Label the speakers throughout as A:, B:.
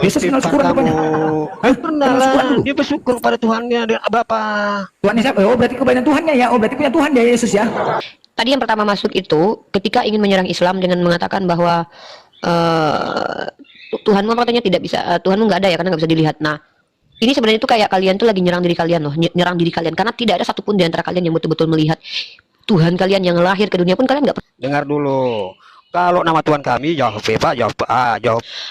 A: Yesus kenal syukuran rupanya. Hah?
B: Pernah
A: Kenal syukuran
B: lah,
A: dulu.
B: dia bersyukur pada Tuhannya dan Bapa.
A: Tuhannya siapa? Oh berarti kebanyakan Tuhannya ya. Oh berarti punya Tuhan ya Yesus ya.
C: Tadi yang pertama masuk itu ketika ingin menyerang Islam dengan mengatakan bahwa Tuhanmu katanya tidak bisa, Tuhanmu nggak ada ya karena nggak bisa dilihat. Nah, ini sebenarnya itu kayak kalian tuh lagi nyerang diri kalian loh, nyerang diri kalian karena tidak ada satupun di antara kalian yang betul-betul melihat Tuhan kalian yang lahir ke dunia pun kalian nggak pernah.
B: Dengar dulu. Kalau nama Tuhan kami Yahweh, Pak, jawab apa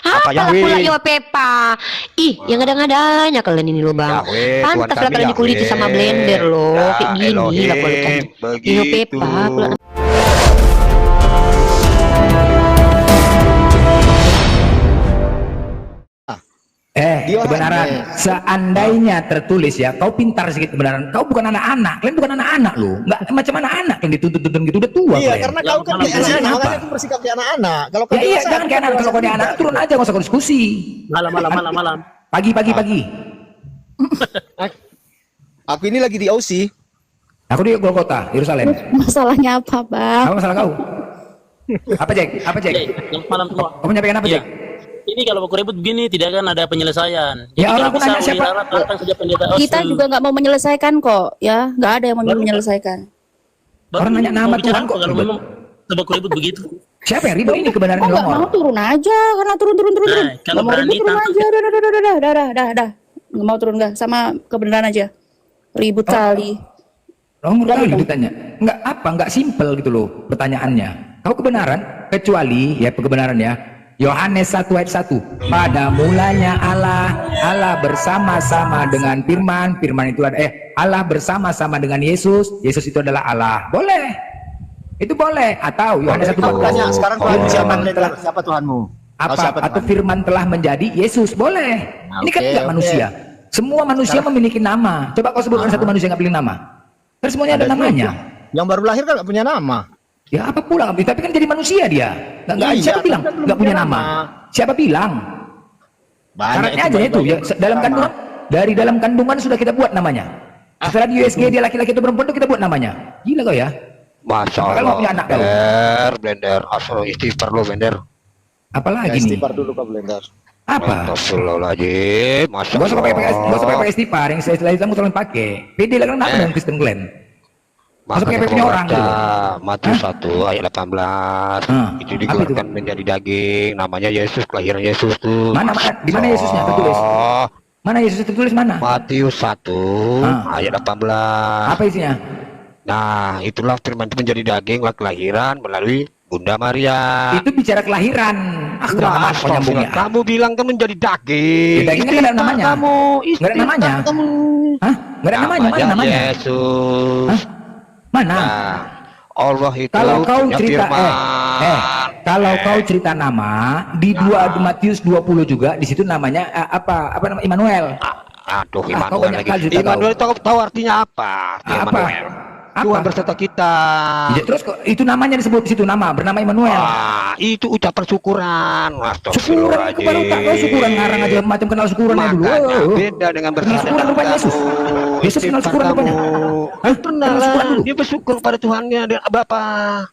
C: Apalah pula
B: Yahweh?
C: Yahweh Pepa. Ih, yang ada-adanya kalian ini loh bang.
B: Yahweh, Tuhan
C: Pantas lah
B: kami
C: kalian dikuliti
B: Yahweh.
C: sama blender loh,
B: Ya,
C: kayak gini lah
B: Elohim,
C: kualitasnya.
B: begitu.
C: Yahweh Pepa. Pula.
D: Dia
A: Kebenaran. Seandainya tertulis ya, kau pintar sedikit kebenaran. Kau bukan anak-anak. Kalian bukan anak-anak loh. Nggak macam anak-anak yang dituntut-tuntut gitu. Udah tua
D: Iya,
A: kalian.
D: karena kau kan kayak
A: Maksudnya
D: anak,
A: apa?
D: makanya aku bersikap kayak anak-anak. Kalau kau
A: Ya iya,
D: dewasa,
A: jangan
D: aku
A: kayak anak.
D: dewasa
A: Kalau kau dia
D: juga.
A: anak, turun aja. Nggak usah kau diskusi.
E: Malam.
A: Pagi.
D: Aku ini lagi di Aussie.
A: Aku di Golgota, Yerusalem.
F: Masalahnya apa, Bang?
A: Apa masalah kau? Apa Jack?
E: Malam semua.
A: Kau menyampaikan apa
E: Iya.
A: Jack?
E: Ini kalau baku ribut begini tidak akan ada penyelesaian.
A: Ya, orang
E: kalau
A: aku
E: bisa
A: nanya siapa?
E: Wirarat datang saja pendeta
F: Kita
E: Osu.
F: juga nggak mau menyelesaikan kok, ya. Nggak ada yang mau menyelesaikan.
E: Baru
A: Orang nanya nama
E: mau bicara
A: Tuhan
E: apa
A: kok
E: kalau
A: ribet.
E: memang baku ribut begitu.
A: Siapa yang ribut ini kebenaran
F: Oh, nggak
A: nomor?
F: mau turun aja, karena turun.
E: Nah, kalau
F: Nggak mau
E: berani
F: ribut, turun
E: tantang-
F: aja. Dah. Nggak mau turun nggak, sama kebenaran aja. Ribut kali.
A: Nomor kali ditanya. Enggak simpel gitu loh pertanyaannya. Kau kebenaran kecuali ya kebenaran ya. Yohanes 1 ayat 1. Pada mulanya Allah bersama-sama dengan firman itu ada Allah bersama-sama dengan Yesus itu adalah Allah. Boleh. Itu boleh atau Yohanes 1
D: Aku tanya, sekarang Tuhan siapa?
G: Siapa Tuhanmu?
A: atau firman telah menjadi Yesus. Boleh. Ini kan enggak manusia. Semua manusia memiliki nama. Coba kau sebutkan satu manusia yang enggak pilih nama. Kan semuanya ada namanya.
D: Yang baru lahir kan nggak punya nama.
A: Ya apa pula, tapi kan jadi manusia dia. Nggak
D: Iya,
A: siapa bilang
D: kan belum
A: nggak punya
D: punya
A: nama?
D: nama.
A: Siapa bilang? Syaratnya aja itu ya dalam kandungan, dari dalam kandungan sudah kita buat namanya. Setelah di USG dia laki-laki atau perempuan itu kita buat namanya. Gila kau ya?
B: Masya
A: Kalau
B: Allah.
A: mau punya anak kau.
B: Blender. Asal istighfar lo blender.
A: Apalagi nih?
D: Istighfar dulu kau blender.
A: Apa?
B: Astagfirullahaladzim. Masya
A: Gak usah
B: Allah.
A: pakai istighfar, yang saya Islam selalu pakai. Pede lah kan apa dengan Kristen Glenn? Masuk
B: Makanya
A: kayak punya
B: kamu
A: orang
B: baca
A: gitu.
B: Matius 1 ayat 18 itu dikeluarkan menjadi daging, namanya Yesus, kelahiran Yesus tuh.
A: Di mana Yesusnya tertulis? Mana Yesus tertulis mana?
B: Matius 1 ayat 18.
A: Apa isinya?
B: Nah, itulah firman itu menjadi daging, kelahiran melalui Bunda Maria.
A: Itu bicara kelahiran. Kenapa kau nyambungnya?
B: Kamu bilang kan menjadi daging.
A: Ya, daging kan nggak ada namanya.
B: Kamu
A: Nggak ada namanya.
B: kamu.
A: Hah? Nggak ada namanya? Mana namanya?
B: Yesus.
A: Hah? Mana?
B: Nah, Allah itu
A: Kalau kau
B: punya
A: cerita
B: firman.
A: kalau kau cerita nama di 2 Matius 20 juga di situ namanya apa nama Immanuel.
B: Aduh,
A: kau
B: Immanuel
A: banyak
B: lagi.
A: kali cerita
B: Immanuel tahu artinya apa?
A: Apa?
B: Immanuel.
A: Apa?
B: Tuhan berserta kita.
A: Ya, terus kok itu namanya disebut di situ nama bernama Immanuel.
B: Itu ucapan syukuran.
A: Syukuran itu baru tak kau syukuran ngarang aja macam kenal syukuran aja dulu.
B: Makanya
A: Oh.
B: beda dengan
A: Kenal
B: berserta
A: syukuran rupanya Yesus. Yesus kenal syukuran rupanya. Hah?
B: Pernah
A: Kenal syukuran
B: lah.
A: dulu.
B: Dia bersyukur pada Tuhannya dan Bapa.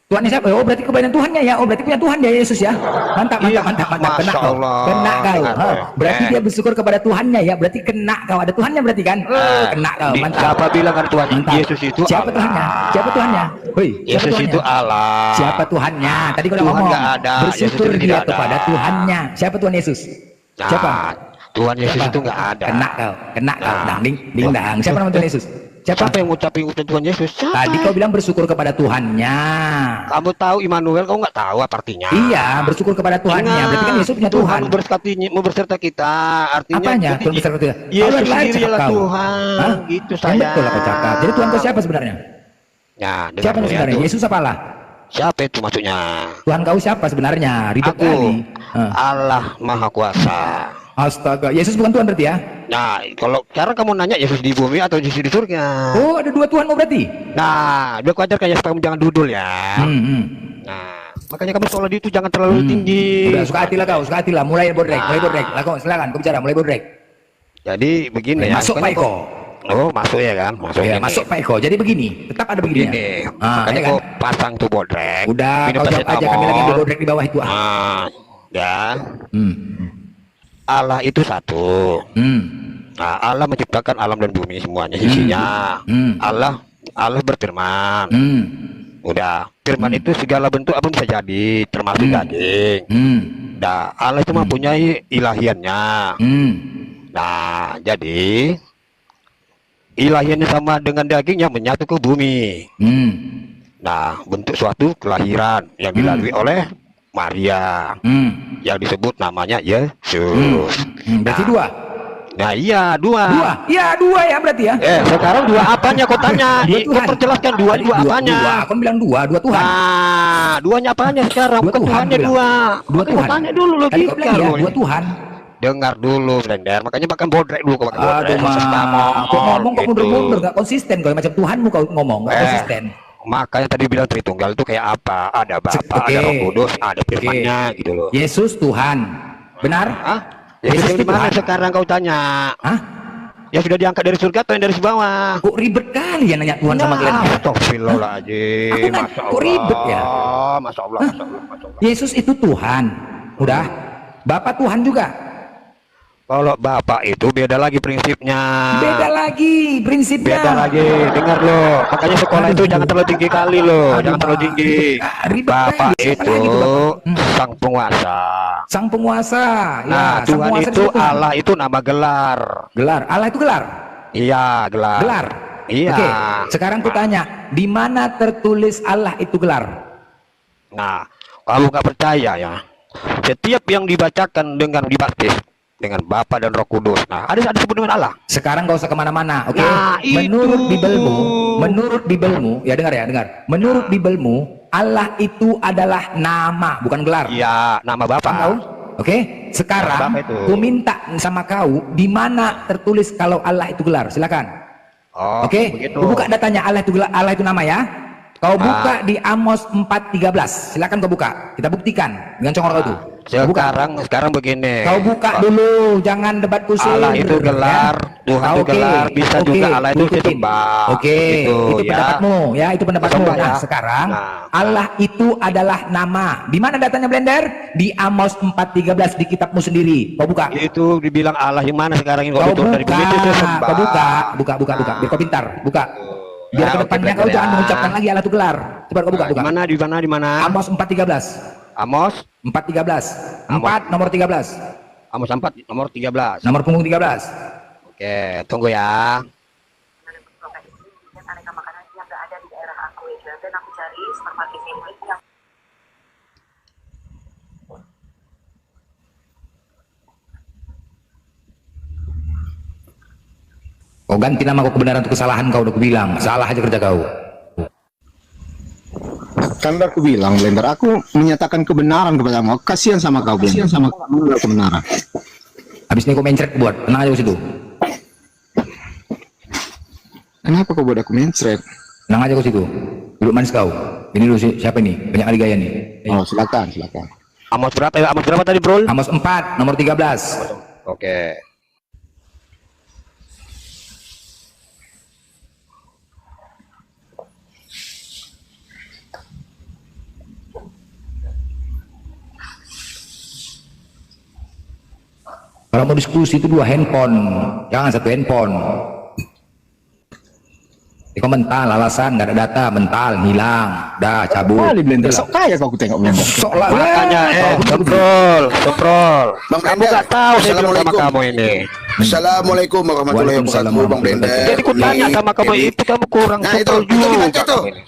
A: Tuhannya siapa? Oh berarti kebanyakan Tuhannya ya. Oh berarti punya Tuhan ya Yesus ya. Mantap.
B: Iya,
A: Kena
B: Masya
A: kau.
B: Allah.
A: Kena kau.
B: Kena.
A: Hah, berarti dia bersyukur kepada Tuhannya ya. Berarti kena kau. Ada Tuhannya berarti kan? Kena kau. Mantap.
B: Siapa bilang kan Tuhan
A: Mantap.
B: Yesus itu
A: Siapa
B: Allah.
A: Tuhannya? Siapa Tuhannya? Hoi, siapa
B: Yesus
A: Tuhannya?
B: itu Allah.
A: Siapa Tuhannya? Tadi kau udah
B: Tuhan
A: ngomong.
B: nggak ada.
A: Bersyukur
B: Yesus itu
A: dia
B: tidak ada.
A: kepada Tuhannya. Siapa Tuhan Yesus?
B: Nah,
A: Siapa?
B: Tuhan Yesus
A: Siapa?
B: itu nggak ada.
A: Kena kau.
B: Nah.
A: Dang ding dang. Siapa nama Tuhan Yesus? Siapa?
B: Siapa yang ngucapin Tuhan Yesus? Siapa?
A: Tadi kau bilang bersyukur kepada Tuhannya.
B: Kamu tahu Immanuel, kau nggak tahu apa artinya?
A: Iya, bersyukur kepada Tuhannya.
B: Ingat,
A: Berarti kan Yesus punya Tuhan.
B: Mau berserta kita. Artinya
A: Apanya?
B: jadi
A: Tuhan berserta kita.
B: Yesus
A: Kau adalah
B: sendiri adalah
A: cakap kau.
B: Tuhan.
A: Hah?
B: Gitu
A: Yang
B: saya.
A: betul aku cakap. Jadi Tuhan kau siapa sebenarnya?
B: Nah, dengar
A: Siapa
B: dulu ya,
A: sebenarnya?
B: tuh.
A: Yesus apa Allah?
B: Siapa itu maksudnya?
A: Tuhan kau siapa sebenarnya? Ribet
B: Aku
A: kali. Hah.
B: Allah Maha Kuasa.
A: Astaga, Yesus bukan Tuhan berarti ya?
B: Nah, kalau sekarang kamu nanya Yesus di bumi atau Yesus di surga?
A: Oh, ada 2 Tuhanmu berarti?
B: Nah, dia wajar kayak supaya kamu jangan dudul ya. Nah, makanya kamu sholat itu jangan terlalu tinggi.
A: Udah suka hati lah kau, suka hati lah. Mulai bodrek. Lah kau silakan, kau bicara, mulai bodrek.
B: Jadi begini ya.
A: Masuk Pak
B: makanya
A: Eko.
B: Oh, masuk ya kan? Masuk
A: Ya,
B: ini.
A: masuk Pak Eko. Jadi begini, tetap ada begini.
B: Gini.
A: Ah,
B: Makanya
A: ya kan?
B: kau pasang tuh bodrek.
A: Udah,
B: Ini
A: kau jawab aja, kami lagi ambil bodrek di bawah itu.
B: Ah, ya. Allah itu satu. Nah, Allah menciptakan alam dan bumi semuanya isinya. Allah berfirman. Udah, firman itu segala bentuk apa bisa jadi, termasuk daging. Nah, Allah itu mempunyai ilahiannya. Nah, jadi ilahiannya sama dengan dagingnya menyatu ke bumi. Nah, bentuk suatu kelahiran yang dilalui oleh Maria, yang disebut namanya Yesus.
A: Berarti dua.
B: Nah, iya dua.
A: Iya dua ya berarti ya.
B: Sekarang dua apanya kau tanya? Kau perjelaskan dua apanya?
A: Aku bilang dua Tuhan.
B: Nah, duanya apanya sekarang?
A: Dua
B: Bukan
A: Tuhan
B: Tuhannya
A: bilang.
B: dua.
A: Dua
B: Makanya
A: Tuhan.
B: tanya dulu
A: Tadi kau
B: logika
A: bilang ya,
B: lu.
A: dua Tuhan.
B: Dengar dulu, Blender. Makanya makan bodrek dulu kau makan bodrek.
A: Kau ngomong kok
B: gitu.
A: mundur-mundur, gak konsisten. Kau macam Tuhanmu kau ngomong, gak konsisten.
B: Makanya tadi bilang Tritunggal itu kayak apa? Ada Bapa, ada Roh Kudus, ada firman-Nya gitu loh.
A: Yesus Tuhan. Benar?
B: Hah? Yesus
A: itu
B: di mana
A: Tuhan.
B: sekarang kau tanya?
A: Hah?
B: Ya sudah diangkat dari surga atau yang dari bawah?
A: Kok ribet kali ya nanya Tuhan sama kalian?
B: Astagfirullahaladzim.
A: Aku nggak- kok ribet ya?
B: Masya Allah, Masya Allah, Masya Allah.
A: Yesus itu Tuhan. Udah. Bapak Tuhan juga.
B: Kalau Bapak itu beda lagi prinsipnya.
A: Beda lagi prinsipnya.
B: Beda lagi, dengar loh. Makanya sekolah itu jangan terlalu tinggi kali loh,
A: Aduh,
B: jangan terlalu
A: Mak.
B: tinggi.
A: Ribet
B: Bapak
A: kali. Siapa
B: itu
A: lagi tuh, Bapak?
B: sang penguasa.
A: Sang penguasa.
B: Nah,
A: sang
B: Tuhan
A: penguasa
B: itu
A: disebut Tuhan.
B: Allah itu nama gelar.
A: Gelar. Allah itu gelar.
B: Iya, gelar.
A: Gelar.
B: Iya.
A: Oke. Sekarang ku tanya, di mana tertulis Allah itu gelar?
B: Nah, kalau nggak percaya ya, setiap yang dibacakan dengan dibaptis dengan Bapa dan Roh Kudus. Nah, ada disebut dengan Allah.
A: Sekarang gak usah kemana-mana, oke?
B: Nah,
A: Menurut Bibelmu, ya dengar ya, dengar. Menurut Bibelmu, Allah itu adalah nama, bukan gelar.
B: Iya, nama Bapa.
A: Tahu? Oke? Sekarang,
B: Nama Bapa itu.
A: ku minta sama kau, di mana tertulis kalau Allah itu gelar? Silakan.
B: Oh,
A: Oke?
B: begitu.
A: Ku buka datanya Allah itu gelar, Allah itu nama ya. Kau buka di Amos 4:13. Silakan kau buka. Kita buktikan dengan congor kau itu. Kau buka.
B: Sekarang begini.
A: Kau buka dulu, jangan debat kusir.
B: Allah itu gelar, Tuhan itu
A: Oke,
B: gelar, bisa
A: oke,
B: juga Allah itu
A: ikutin.
B: disembah.
A: Oke,
B: Gitu,
A: itu
B: ya.
A: pendapatmu, ya itu pendapatmu.
B: Disembah,
A: Nah,
B: ya.
A: sekarang
B: Nah.
A: Allah itu adalah nama. Di mana datanya Blender? Di Amos 4:13 di kitabmu sendiri. Kau buka.
B: Itu dibilang Allah yang mana sekarang ini?
A: Kau
B: Waktu turun dari
A: buka,
B: bumi itu disembah.
A: kau buka. Biar kau pintar, buka. Biar
B: Ya,
A: kedepannya
B: oke,
A: kau
B: Blender,
A: jangan
B: ya.
A: mengucapkan lagi Allah itu gelar. Coba kau buka.
B: Di mana? Di mana?
A: Amos 4:13.
B: Amos
A: 4:13. 4 nomor 13.
B: Amos 4 nomor 13.
A: Nomor punggung 13.
B: Oke, tunggu ya.
G: aneka makanan yang nggak ada di daerah aku ya, dan aku cari supermarket ini yang
A: Kau ganti nama kau kebenaran untuk kesalahan kau, udah aku bilang. Salah aja kerja kau.
D: Kan udah aku bilang, Blender, aku menyatakan kebenaran kepadamu. Aku kasihan sama kau, Blender. Kasihan sama kau, kebenaran.
A: Habis ini kau mencret buat, tenang aja ke situ.
D: Kenapa kau buat aku mencret?
A: Tenang aja ke situ. Duduk manis kau. Ini dulu siapa nih? Banyak kali gaya nih.
D: Oh, silakan.
B: Amos berapa ya? Amos berapa tadi, Bro?
A: Amos 4 nomor 13.
B: Oke.
A: Kalau mau diskusi itu 2 handphone, jangan 1 handphone. Kau mental, alasan nggak ada data, mental, hilang, dah cabut.
D: Kali Blender, sok kaya kau aku tengok Blender.
A: Sok lah.
B: Makanya seprol.
H: Bang
B: Kamu
H: Blender.
B: nggak tahu saya bilang sama
H: Assalamualaikum.
B: kamu ini.
H: Assalamualaikum warahmatullahi
A: Waalaikumsalam
H: wabarakatuh, Bang
A: warahmatullahi
H: Blender.
B: Jadi ku tanya sama kamu itu kamu kurang
H: Nah,
B: seprol
H: itu gimana
B: juga
H: tuh?
B: kamu ini.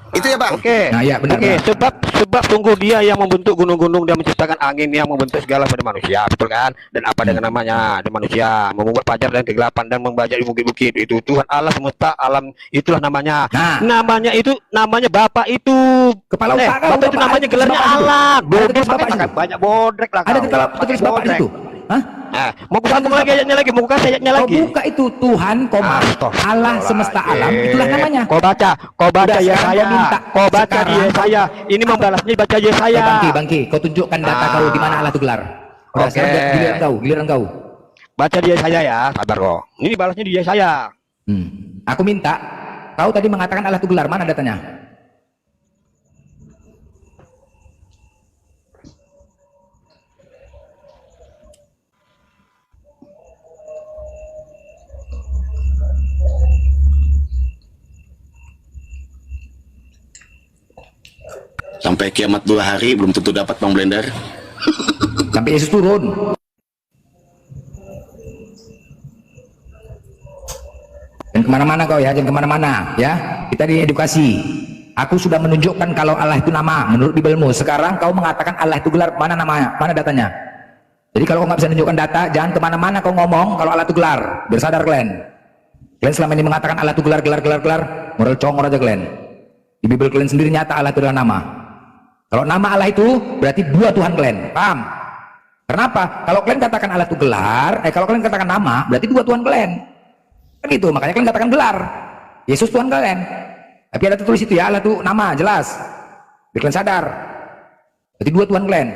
H: Itu ya, Bang.
B: Oke.
A: Nah, ya, benar,
B: Oke,
A: benar.
B: sebab sungguh dia yang membentuk gunung-gunung dan menciptakan angin yang membentuk segala pada manusia, betul kan? Dan apa dengan namanya? Dan manusia membuat fajar dan kegelapan dan membajak di bukit-bukit. Itu Tuhan Allah semesta alam, itulah namanya.
A: Nah.
B: Namanya Bapak itu.
A: Kepala otak kau,
B: Bapak itu
A: Bapak
B: namanya
A: itu,
B: gelarnya
A: Bapak itu.
B: Allah.
A: Ada
B: Bodrek
A: tulis Bapak
B: makanya
A: itu.
B: banyak bodrek lah.
A: Ada
B: kau.
A: tertulis Bapak di situ. Hah?
B: Nah, mau ku sambung lagi ayatnya lagi, mau ku kasih ayatnya
A: Kau
B: lagi.
A: buka itu Tuhan, koma Allah semesta alam, itulah namanya.
B: Kau baca
A: Udah,
B: ya
A: sekarang
B: saya,
A: kau minta.
B: kau baca
A: Sekarang
B: dia saya. Ini membalasnya baca dia saya.
A: Bangki, kau tunjukkan data
B: Ah.
A: kau di mana Allah itu gelar. Udah,
B: Oke.
A: sekarang giliran kau.
B: Baca dia saya ya, sabar kok. Ini balasnya dia saya.
A: Aku minta, kau tadi mengatakan Allah itu gelar, mana datanya?
H: Sampai kiamat 2 hari belum tentu dapat Bang Blender.
A: Sampai Yesus turun. Dan kemana-mana kau ya, jangan kemana-mana ya. Kita diedukasi. Aku sudah menunjukkan kalau Allah itu nama menurut Bibelmu. Sekarang kau mengatakan Allah itu gelar, mana namanya, mana datanya? Jadi kalau kau nggak bisa menunjukkan data, jangan kemana-mana kau ngomong kalau Allah itu gelar. Bersadar kalian. Kalian selama ini mengatakan Allah itu gelar, moral congor aja kalian. Di Bibel kalian sendiri nyata Allah itu adalah nama. Kalau nama Allah itu berarti dua Tuhan kalian, paham? Kenapa? Kalau kalian katakan Allah itu gelar, kalau kalian katakan nama, berarti dua Tuhan kalian. Kan itu, makanya kalian katakan gelar. Yesus Tuhan kalian. Tapi ada tulis itu ya, Allah itu nama, jelas. Biar kalian sadar. Berarti dua Tuhan kalian.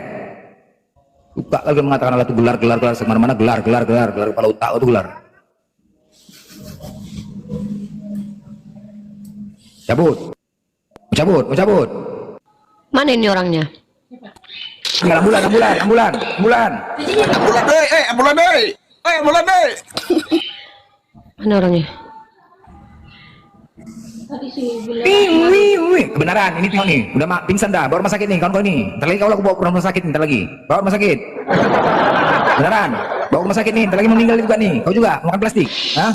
A: Suka kalian mengatakan Allah itu gelar, semana-mana gelar, kepala otak itu gelar. Cabut.
C: Mana ini orangnya?
A: Ambulan.
H: Ambulan deh.
C: Mana orangnya?
A: Kebenaran, ini tengok nih, udah pingsan dah, bawa rumah sakit nih, kawan-kawan nih. Ntar lagi kalau aku bawa ke rumah sakit, ntar lagi. Bawa rumah sakit. Beneran, bawa ke rumah sakit nih, ntar lagi meninggal juga nih. Kau juga makan plastik, hah?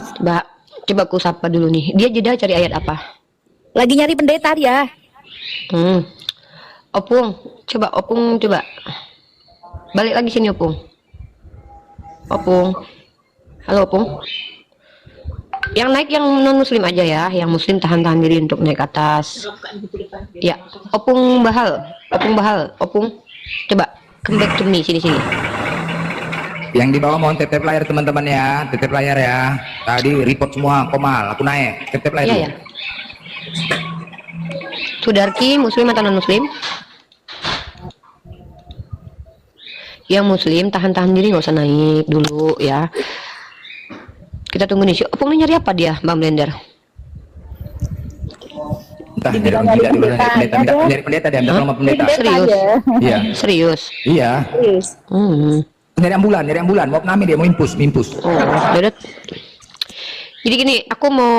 C: Coba aku sapa dulu nih. Dia jeda cari ayat apa?
F: Lagi nyari pendeta dia.
C: Opung, coba. Balik lagi sini, Opung. Halo, Opung. Yang naik yang non muslim aja ya, yang muslim tahan diri untuk naik atas. Ya, Opung Bahal. Coba come back to me, sini.
A: Yang di bawah mohon tap layar teman-teman ya, tap layar ya. Tadi report semua komal, aku naik, tap layar dulu.
C: Iya. Sudarki muslim atau non muslim? Yang muslim tahan diri, nggak usah naik dulu ya. Kita tunggu nih. Opung ini nyari apa dia, Bang Blender?
A: Entah, nyari pendeta dia, minta tolong sama pendeta.
C: Serius?
A: Iya.
C: Serius?
A: Iya. Nyari ambulan, mau nami dia, mau impus.
C: Jadi gini, aku mau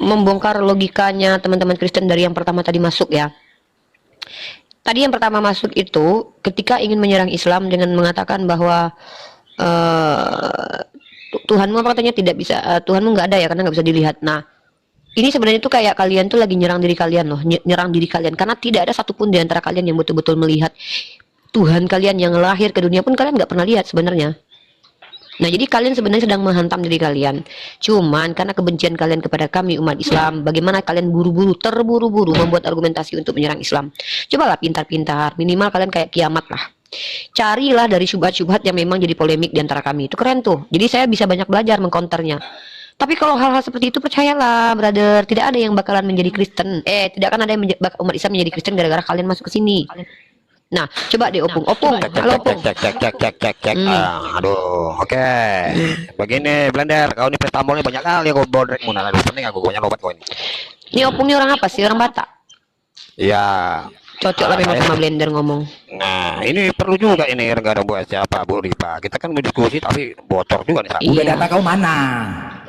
C: membongkar logikanya teman-teman Kristen dari yang pertama tadi masuk ya. Tadi yang pertama masuk itu ketika ingin menyerang Islam dengan mengatakan bahwa Tuhanmu apa katanya tidak bisa, Tuhanmu nggak ada ya karena nggak bisa dilihat. Nah, ini sebenarnya tuh kayak kalian tuh lagi nyerang diri kalian loh, nyerang diri kalian karena tidak ada satupun di antara kalian yang betul-betul melihat Tuhan kalian yang lahir ke dunia pun kalian nggak pernah lihat sebenarnya. Nah, jadi kalian sebenarnya sedang menghantam diri kalian. Cuman karena kebencian kalian kepada kami umat Islam, bagaimana kalian terburu-buru membuat argumentasi untuk menyerang Islam. Cobalah pintar-pintar, minimal kalian kayak kiamat lah. Carilah dari syubhat-syubhat yang memang jadi polemik di antara kami. Itu keren tuh. Jadi saya bisa banyak belajar mengcounternya. Tapi kalau hal-hal seperti itu percayalah, brother, tidak ada yang bakalan menjadi Kristen. Tidak akan ada yang umat Islam menjadi Kristen gara-gara kalian masuk ke sini. Nah, coba deh Opung. Halo Opung.
B: Cek. Aduh, oke. Begini Blender, kau ini pestamolnya banyak kali kau bodrek muna. Aduh, penting aku punya obat kau ini.
C: Ini Opung ini orang apa sih? Orang Batak?
B: Iya.
C: Cocok lah memang sama Blender ngomong.
B: Nah, ini perlu juga ini negara buat siapa Bu Ripa. Kita kan berdiskusi tapi bocor juga nih.
A: Udah data kau mana?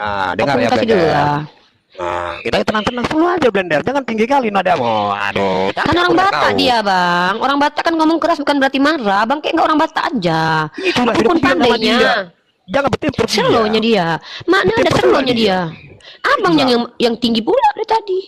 B: Nah, dengar ya Blender. Nah, kita tenang-tenang dulu aja Blender. Jangan tinggi kali nadamu. Aduh,
C: kan orang Batak dia, Bang. Orang Batak kan ngomong keras bukan berarti marah. Bang kayak nggak orang Batak aja.
B: Itulah
C: pun pandainya.
B: Jangan betul
C: Selonya dia. Mana ada selonya dia. Abang yang tinggi pula dari tadi.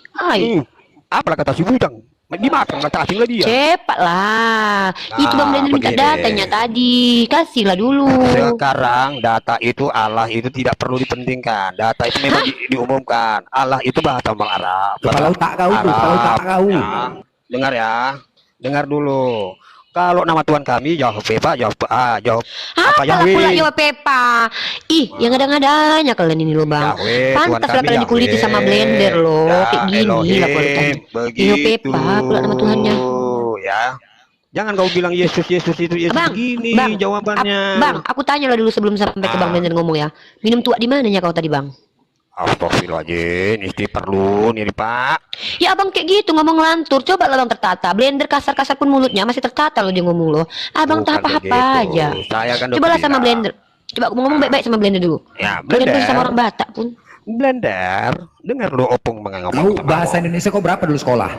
B: Apalah kata si Bujang? Dimakan kata asing lah dia.
C: Cepat lah. Itu Bang Blender minta datanya tadi. Kasihlah dulu.
B: Sekarang data itu Allah itu tidak perlu dipentingkan. Data itu memang diumumkan. Allah itu bahasa Bang Arab.
A: Kalau tak kau.
B: Ya. Dengar ya. Dengar dulu. Kalau nama Tuhan kami jawab Pepa, jawab apa Yahweh.
C: Pula jawab Pepa. Yang ada-adanya kalian ini loh Bang. Pantaslah kalian dikuliti sama Blender loh. Kayak gini lah kualitasnya. Jawab Pepa pula nama Tuhannya.
B: Ya. Jangan kau bilang Yesus itu Yesus
C: Bang,
B: gini
C: bang,
B: jawabannya.
C: Bang, aku tanya lah dulu sebelum sampai ke Bang Blender ngomong ya. Minum tua di mananya kau tadi Bang?
B: Astagfirullahaladzim, ini perlu nih Pak.
C: Ya abang kayak gitu ngomong lantur. Coba lah bang tertata. Blender kasar-kasar pun mulutnya masih tertata loh dia ngomong loh. Abang tak apa-apa aja. Coba lah sama Blender. Coba aku ngomong baik-baik sama Blender dulu.
B: Ya, Blender
C: sama orang Batak pun.
B: Blender, dengar lo Opung mengangkat.
A: Bahasa Indonesia kau berapa dulu sekolah?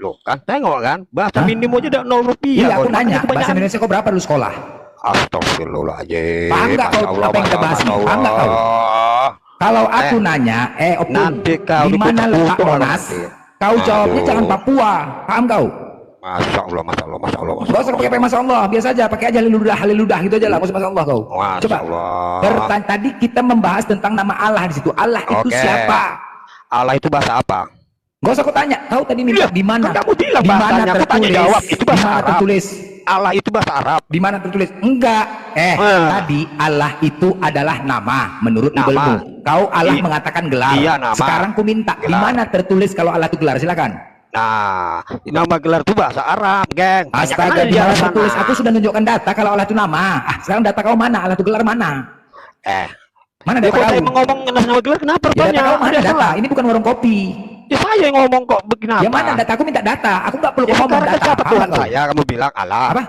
B: Loh kan tengok kan bahasa
A: Hah?
B: minim aja udah 0 rupiah.
A: Iya, aku
B: Makanya
A: nanya, bahasa
B: kebanyakan-
A: Indonesia kau berapa dulu sekolah?
B: Astagfirullahaladzim.
A: Paham nggak kau
B: Masya Allah,
A: apa yang kita bahas ini?
B: Masya
A: Paham nggak kau?
B: Allah.
A: Kalau aku nanya, Opung,
B: nanti kau
A: di mana
B: diputar-putar
A: letak Monas?
B: nanti.
A: Kau jawabnya
B: Aduh.
A: jangan Papua, paham kau?
B: Masya Allah, Masya Allah, Masya Allah, Masya
A: Gak usah pakai Masya Allah, biasa aja, pakai aja haliludah gitu aja lah, Masya Allah kau.
B: Masya
A: Coba,
B: Allah.
A: tadi kita membahas tentang nama Allah di situ. Allah itu
B: Oke.
A: siapa?
B: Allah itu bahasa apa?
A: Gak usah kau tanya, kau tadi minta di mana?
B: kan kamu bilang
A: Di mana
B: bahasanya, aku tanya
A: tertulis?
B: jawab, itu
A: Di
B: bahasa
A: mana
B: Arab.
A: tertulis?
B: Allah itu bahasa Arab.
A: Di mana tertulis? Enggak. Tadi Allah itu adalah nama menurut
B: Nama.
A: Google-mu. Kau Allah
B: I-
A: mengatakan gelar.
B: iya, nama.
A: Sekarang ku minta, di
B: Gelar.
A: mana tertulis kalau Allah itu gelar? Silakan.
B: Nah, nama gelar itu bahasa Arab, geng.
A: Astaga, di mana tertulis? Aku sudah menunjukkan data kalau Allah itu nama. Sekarang data kau mana? Allah itu gelar mana? Mana
B: Ya,
A: data
B: kalau
A: kau?
B: saya ngomong nama gelar, kenapa
A: Ya, data
B: rupanya?
A: kau mana
B: Ada
A: data?
B: salah.
A: Ini bukan warung kopi.
B: Ya, saya yang ngomong kok begini.
A: Ya mana data? Aku minta data. Aku nggak perlu
B: Ya,
A: ngomong
B: sekarang
A: data.
B: siapa
A: Paham
B: Tuhan
A: nggak kau?
B: saya? Kamu bilang Allah.
A: Apa?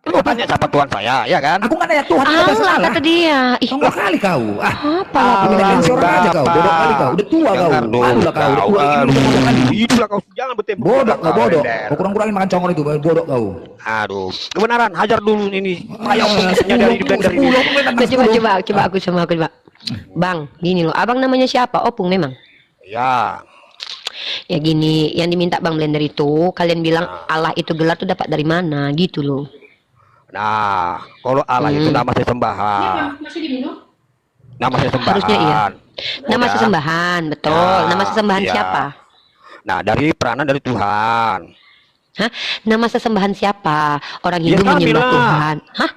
B: Kamu tanya siapa Tuhan saya, ya kan?
A: Aku nggak nanya Tuhan.
C: Allah
A: salah.
C: kata dia. Ih,
A: Sombong kali kau.
C: apa lah
A: Aku minta
C: bilang?
A: gengsi orang aja kau. Bodoh kali kau. Udah tua kau.
B: Dengar dulu,
A: Malu lah kau. Udah tua. Ini udah ngomong kali.
B: Hiduplah kau, jangan bertempur.
A: Bodoh kau, bodoh.
B: Blender.
A: Kau kurang-kurangin makan congor itu. Bodoh kau.
B: Aduh, kebenaran, hajar dulu ini. Ayo, fokusnya dari blender ini.
C: Coba aku sama aku coba. Bang, gini loh. Abang namanya siapa? Opung memang.
B: Ya,
C: Ya gini, yang diminta Bang Blender itu kalian bilang Allah itu gelar tuh dapat dari mana gitu loh.
B: nah, kalau Allah itu nama sesembahan. Nama sesembahan.
C: Harusnya iya. Nama
B: Udah.
C: sesembahan, betul.
B: Nah,
C: Nama sesembahan
B: iya.
C: siapa?
B: Nah, dari peranan dari Tuhan.
C: Hah? Nama sesembahan siapa? Orang
B: Ya,
C: Hindu
B: kami
C: menyembah
B: lah.
C: Tuhan. Hah?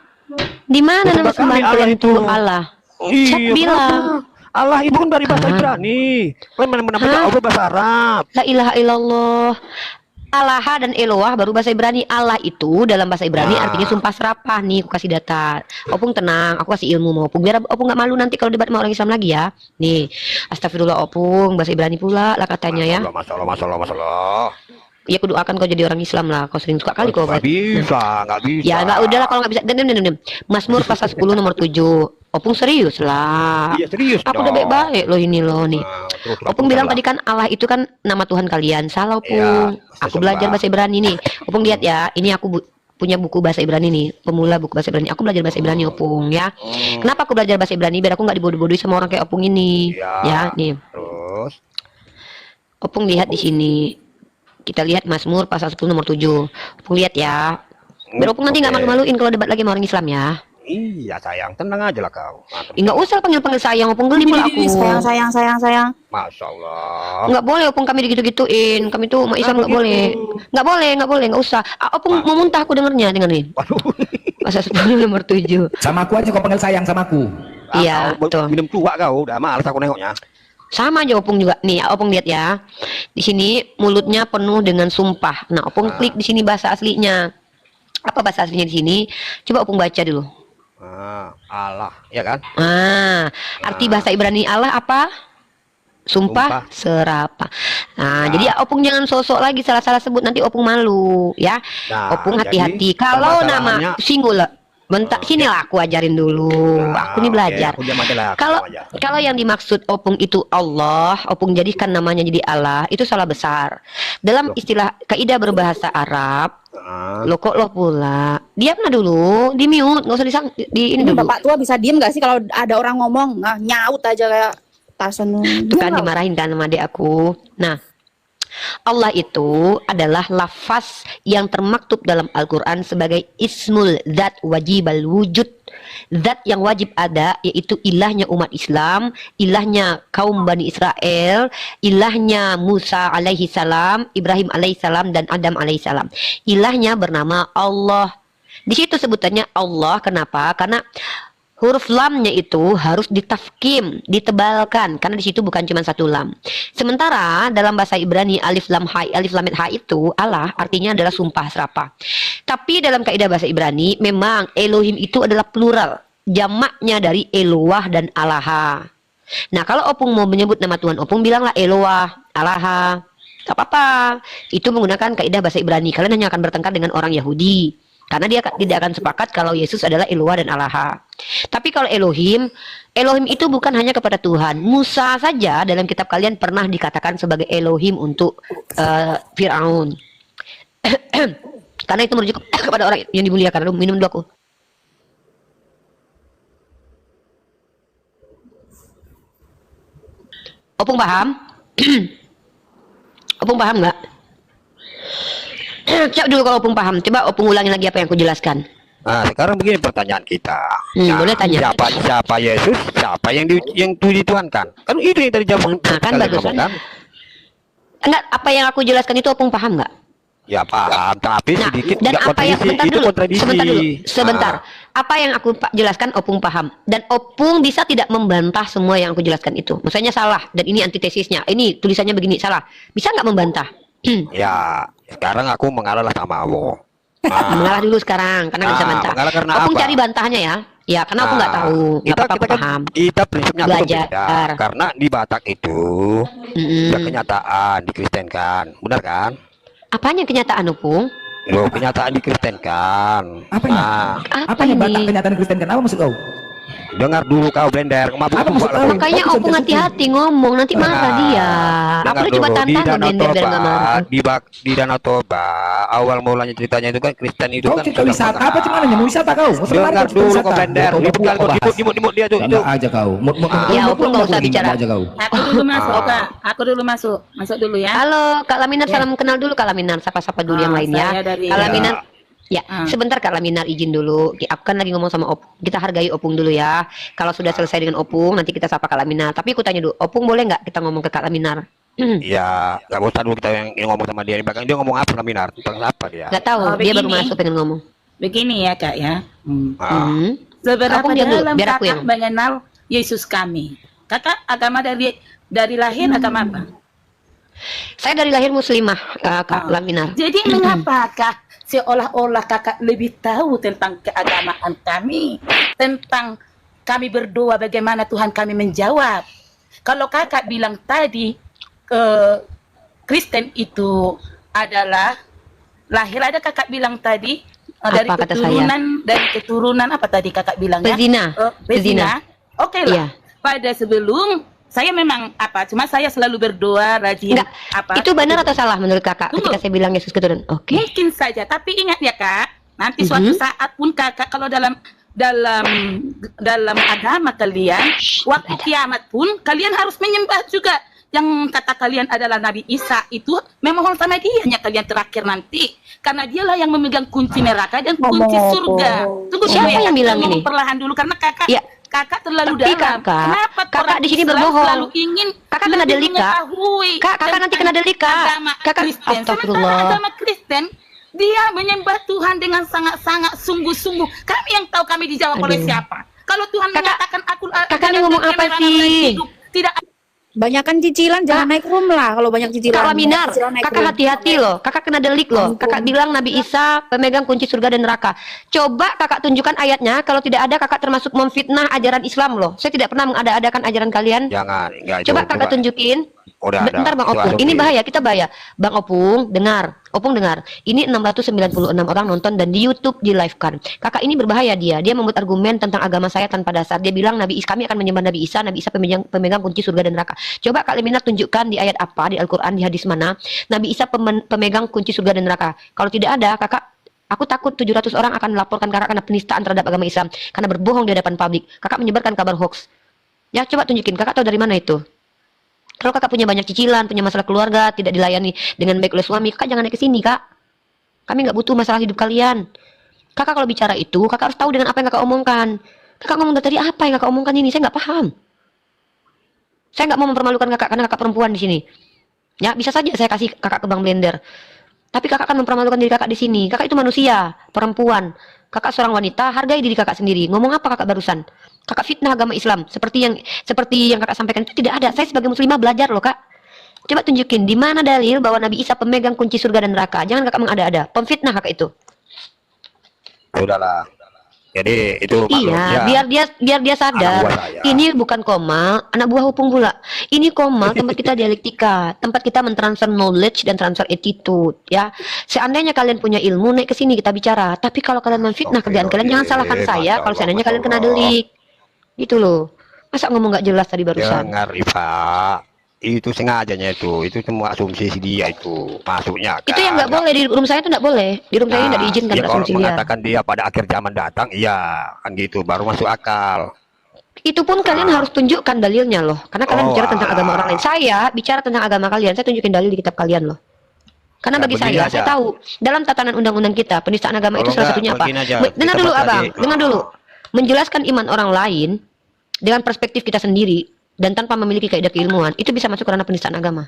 C: Di mana nama
B: Sesembah kami
C: sembahan
B: Allah
C: kalian
B: itu.
C: itu Allah? Siapa
B: Iya,
C: bilang?
B: kenapa? Allah itu kan dari bahasa
C: Ah.
B: Ibrani. Kan mana-mana
C: Hah?
B: Allah bahasa Arab.
C: La ilaha illallah. Allah dan Eloah baru bahasa Ibrani. Allah itu dalam bahasa Ibrani
B: Nah.
C: artinya sumpah serapah nih. Aku kasih data. Opung tenang, aku kasih ilmu mau Opung. Biar Opung nggak malu nanti kalau debat sama orang Islam lagi ya. Nih, astagfirullah Opung, bahasa Ibrani pula lah katanya ya.
B: Masalah.
C: Ya aku doakan kau jadi orang Islam lah. Kau sering suka kali kau.
B: Nggak bisa, nggak bisa.
C: Ya nggak udahlah kalau nggak bisa. Diam. Mazmur pasal 10 nomor 7. Opung serius lah.
B: Iya, serius
C: Aku udah
B: dong.
C: baik-baik loh ini loh nih.
B: Terus,
C: Opung bilang tadi kan Allah itu kan nama Tuhan kalian. Salah Opung.
B: Iya,
C: Aku belajar
B: sesembah.
C: bahasa Ibrani nih. Opung lihat ya. Ini aku punya buku bahasa Ibrani nih. Pemula buku bahasa Ibrani. Aku belajar bahasa Ibrani Opung ya. Kenapa aku belajar bahasa Ibrani? Biar aku nggak dibodoh-bodohi sama orang kayak Opung ini.
B: Iya.
C: Ya nih.
B: Terus,
C: Opung lihat di sini. Kita lihat Mazmur pasal 10 nomor 7. Opung lihat ya. Biar Opung nanti nggak
B: Oke.
C: malu-maluin kalau debat lagi sama orang Islam ya.
B: iya sayang, tenang aja lah kau.
C: Enggak usah panggil-panggil sayang, Opung geli pula aku.
F: Sayang.
B: Masya Allah.
C: Nggak boleh Opung kami digitu-gituin. Kami tuh umat Islam nggak boleh. Nggak boleh, nggak usah. Opung mau muntah aku dengernya, dengerin.
B: Waduh.
C: Pasal 10 nomor 7.
A: Sama aku aja kau panggil sayang sama aku.
C: Iya,
B: Kau
C: tuh.
B: minum tua kau, udah malas aku nengoknya.
C: Sama aja Opung juga. Nih, Opung lihat ya. Di sini mulutnya penuh dengan sumpah. Nah, Opung klik di sini bahasa aslinya. Apa bahasa aslinya di sini? Coba Opung baca dulu.
B: Allah, ya kan?
C: Arti bahasa Ibrani Allah apa? Sumpah serapah. Nah, jadi Opung jangan sosok lagi salah-salah sebut nanti Opung malu ya.
B: Nah,
C: Opung
B: jadi
C: hati-hati. Kalau nama
B: permasalahannya-
C: singular, bentak sinilah aku ajarin dulu. Aku nih
B: oke,
C: belajar.
B: aku diam aja lah, aku
C: Kalau
B: diam aja.
C: kalau yang dimaksud Opung itu Allah, Opung jadikan namanya jadi Allah, itu salah besar. Dalam istilah kaidah berbahasa Arab, lo kok lo pula. Diamlah dulu, di mute, nggak usah di ini
F: Ini
C: dulu.
F: bapak tua bisa diem gak sih kalau ada orang ngomong nyaut aja kayak Tarzan.
C: Itu kan dimarahin kan sama adik aku. Nah, Allah itu adalah lafaz yang termaktub dalam Al-Quran sebagai ismul zat wajibal wujud. Zat yang wajib ada yaitu ilahnya umat Islam, ilahnya kaum Bani Israel, ilahnya Musa alaihi salam, Ibrahim alaihi salam, dan Adam alaihi salam. Ilahnya bernama Allah. Di situ sebutannya Allah. Kenapa? Karena huruf lamnya itu harus ditafkim, ditebalkan, karena di situ bukan cuma satu lam. Sementara dalam bahasa Ibrani alif lam mid ha itu Allah artinya adalah sumpah serapah. Tapi dalam kaidah bahasa Ibrani memang Elohim itu adalah plural, jamaknya dari Eloah dan Alaha. Nah, kalau Opung mau menyebut nama Tuhan Opung, bilanglah Eloah, Alaha. Gak apa-apa. Itu menggunakan kaidah bahasa Ibrani. Kalian hanya akan bertengkar dengan orang Yahudi. Karena dia tidak akan sepakat kalau Yesus adalah Eloah dan Alaha. Tapi kalau Elohim itu bukan hanya kepada Tuhan. Musa saja dalam kitab kalian pernah dikatakan sebagai Elohim untuk Fir'aun. Karena itu merujuk kepada orang yang dimuliakan. Aduh, minum dulu aku. Opung paham? Opung paham nggak? Coba dulu kalau Opung paham. Coba Opung ulangi lagi apa yang aku jelaskan.
B: Nah, sekarang begini pertanyaan kita.
C: Boleh tanya.
B: Siapa Yesus? Siapa yang dituhankan? Kan itu yang tadi jawab.
C: Nah, kan bagusan. Kan? Enggak, apa yang aku jelaskan itu Opung paham nggak?
B: Ya paham, tapi sedikit
C: dan apa yang
B: kontradiksi. Itu kontradiksi.
C: Sebentar. Apa yang aku jelaskan Opung paham, dan Opung bisa tidak membantah semua yang aku jelaskan itu. Maksudnya salah, dan ini antitesisnya. Ini tulisannya begini, salah. Bisa nggak membantah?
B: Ya, sekarang aku mengalah sama kamu.
C: Mengalah dulu sekarang, karena nggak bisa bantah. Opung
B: apa?
C: cari bantahnya ya. Ya, karena aku nggak tahu. Nggak apa-apa, aku paham.
B: Kita prinsipnya
C: belajar.
B: Karena di Batak itu ada kenyataan dikristenkan, benar kan?
C: Apanya kenyataan, Opung?
B: Loh, kenyataan dikristenkan.
A: Apanya? Apanya Batak kenyataan Kristenkan? Apa maksud kau?
B: Dengar dulu kau Blender.
C: Makanya Opung hati-hati ngomong, nanti marah dia. Aku udah coba tantang Blender biar nggak marah.
B: Di Danau Toba, awal mulanya ceritanya itu kan Kristen itu
A: kau
B: kan.
A: Cerita wisata apa cuman mau wisata kau?
B: Dengar dulu kau Blender. Dimut dia tuh.
A: Enggak aja kau.
C: Ya Opung nggak usah bicara.
F: Aku dulu masuk, Kak. Aku dulu masuk. Masuk dulu ya.
C: Halo Kak Laminar, salam kenal dulu Kak Laminar. Sapa-sapa dulu yang lainnya. Kak Laminar. Ya, sebentar Kak Laminar izin dulu. Aku kan lagi ngomong sama Opung. Kita hargai Opung dulu ya. Kalau sudah selesai dengan Opung, nanti kita sapa Kak Laminar. Tapi aku tanya dulu, Opung boleh nggak kita ngomong ke Kak Laminar?
B: Ya, nggak usah dulu kita yang ngomong sama dia. Bahkan dia ngomong apa Laminar? Tentang apa dia?
C: Nggak tahu. Dia baru masuk pengen ngomong.
F: Begini ya Kak ya.
C: Seberapa dalam
F: kakak mengenal Yesus kami? Kakak agama dari lahir agama apa?
C: Saya dari lahir muslimah, Kak Laminar.
F: Jadi mengapakah seolah-olah kakak lebih tahu tentang keagamaan kami, tentang kami berdoa bagaimana Tuhan kami menjawab? Kalau kakak bilang tadi Kristen itu adalah lahir, ada kakak bilang tadi dari keturunan apa tadi kakak bilangnya? Pezina. Oke lah. Pada sebelum saya memang cuma saya selalu berdoa rajin.
C: Itu benar atau salah menurut kakak? Ketika saya bilang Yesus keturunan. Oke.
F: Mungkin saja, tapi ingat ya Kak, nanti suatu saat pun kakak kalau dalam agama kalian, waktu kiamat pun kalian harus menyembah juga yang kata kalian adalah Nabi Isa itu, memohon sama dia kalian terakhir nanti, karena dialah yang memegang kunci neraka dan kunci surga. Tunggu
C: siapa yang bilang ini?
F: Perlahan dulu karena kakak kakak terlalu
C: dalam.
F: Kenapa
C: kakak di sini berbohong?
F: Selalu ingin
C: kakak kena delik, kakak nanti kena delik, kakak
F: astagfirullah. Agama Kristen dia menyembah Tuhan dengan sangat-sangat sungguh-sungguh. Kami yang tahu kami dijawab oleh siapa. Kalau Tuhan menyatakan
C: kakak ini ngomong apa sih?
F: Tidak. Banyakan cicilan, jangan naik room lah kalau banyak cicilan.
C: Kak Laminar, kakak hati-hati loh. Kakak kena delik loh. Kakak bilang Nabi Isa pemegang kunci surga dan neraka. Coba kakak tunjukkan ayatnya. Kalau tidak ada, kakak termasuk memfitnah ajaran Islam loh. Saya tidak pernah mengada-adakan ajaran kalian.
B: Jangan.
C: Coba kakak tunjukin. Bentar Bang Opung, ini bahaya, kita bahaya. Bang Opung, dengar. Opung dengar. Ini 696 orang nonton dan di YouTube di live kan. Kakak ini berbahaya dia. Dia membuat argumen tentang agama saya tanpa dasar. Dia bilang kami akan menyembah Nabi Isa pemegang kunci surga dan neraka. Coba Kak Laminar tunjukkan di ayat apa, di Al-Qur'an, di hadis mana Nabi Isa pemegang kunci surga dan neraka. Kalau tidak ada, aku takut 700 orang akan melaporkan kakak karena penistaan terhadap agama Islam, karena berbohong di hadapan publik. Kakak menyebarkan kabar hoax. Ya, coba tunjukin. Kakak tahu dari mana itu? Kalau kakak punya banyak cicilan, punya masalah keluarga, tidak dilayani dengan baik oleh suami, kakak jangan naik ke sini, Kak. Kami nggak butuh masalah hidup kalian. Kakak kalau bicara itu, kakak harus tahu dengan apa yang kakak omongkan. Kakak ngomong tadi apa yang kakak omongkan ini, saya nggak paham. Saya nggak mau mempermalukan kakak karena kakak perempuan di sini. Ya, bisa saja saya kasih kakak ke Bang Blender. Tapi kakak akan mempermalukan diri kakak di sini. Kakak itu manusia, perempuan. Kakak seorang wanita, hargai diri kakak sendiri. Ngomong apa kakak barusan? Kakak fitnah agama Islam seperti yang kakak sampaikan itu tidak ada. Saya sebagai muslimah belajar loh, Kak. Coba tunjukin di mana dalil bahwa Nabi Isa pemegang kunci surga dan neraka. Jangan kakak mengada-ada. Pemfitnah kakak itu.
B: Udahlah. Jadi itu
C: biar dia sadar. Ini bukan koma, anak buah Opung pula. Ini koma tempat kita dialektika, tempat kita mentransfer knowledge dan transfer attitude, ya. Seandainya kalian punya ilmu, naik ke sini kita bicara. Tapi kalau kalian memfitnah kerjaan kalian, jangan salahkan saya kalau seandainya kalian kena delik. Gitu loh. Masa ngomong nggak jelas tadi barusan?
B: Dengar Rifa. itu sengajanya itu semua asumsi si dia itu masuknya kan.
C: Itu yang nggak boleh di room saya itu nggak boleh. Di room saya nggak diizinkan
B: ya, kalau
C: asumsi dia.
B: mengatakan dia pada akhir zaman datang, iya kan gitu, baru masuk akal.
C: Itu pun kalian harus tunjukkan dalilnya loh, karena kalian bicara tentang agama orang lain. Saya bicara tentang agama kalian, saya tunjukin dalil di kitab kalian loh. Karena bagi saya tahu dalam tatanan undang-undang kita penistaan agama itu salah satunya apa? Dengar dulu abang, dengar dulu. Menjelaskan iman orang lain dengan perspektif kita sendiri dan tanpa memiliki kaidah keilmuan, itu bisa masuk ke ranah penistaan agama.